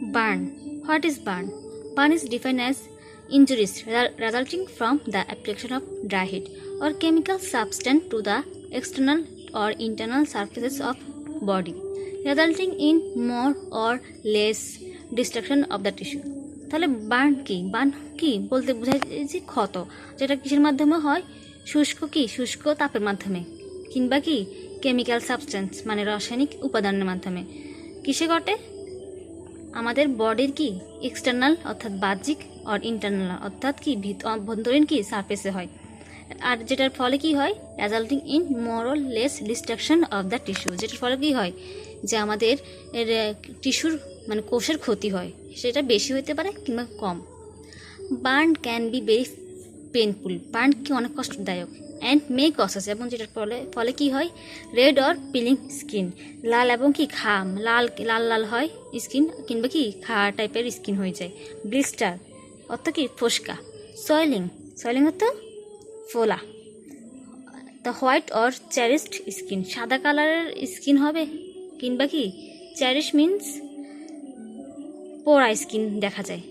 Burn. What is burn? Burn is defined as injuries resulting from the application of dry heat or chemical substance to the external or internal surfaces of body, resulting in more or less destruction of the tissue. তাহলে burn কি বলতে বোঝাইছি ক্ষত, যেটা কিসের মাধ্যমে হয়? শুষ্ক তাপের মাধ্যমে, কিংবা কি কেমিক্যাল সাবস্টেন্স মানে রাসায়নিক উপাদানের মাধ্যমে। কিসে ঘটে? আমাদের বডির কি এক্সটার্নাল অর্থাৎ বাহ্যিক, আর ইন্টারনাল অর্থাৎ কি অভ্যন্তরীণ কি সারফেসে হয়। আর যেটার ফলে কি হয়? Resulting in more or less destruction of the tissue, যেটার ফলে কি হয়? যে আমাদের টিস্যুর মানে কোষের ক্ষতি হয়, সেটা বেশি হতে পারে কিংবা কম। Burn can be very painful, burn কি অনেক কষ্টদায়ক। অ্যান্ড মে কসেস, এবং যেটার ফলে কি হয়? রেড অর পিলিং স্কিন, লাল এবং কি লাল হয় স্কিন, কিংবা কি খাওয়া টাইপের স্কিন হয়ে যায়। ব্লিস্টার অর্থ কি ফোসকা। সয়েলিং অর্থ ফোলা। দ্য হোয়াইট অর চ্যারিশড স্কিন, সাদা কালারের স্কিন হবে, কিংবা কি চ্যারিশ মিন্স পোড়া স্কিন দেখা যায়।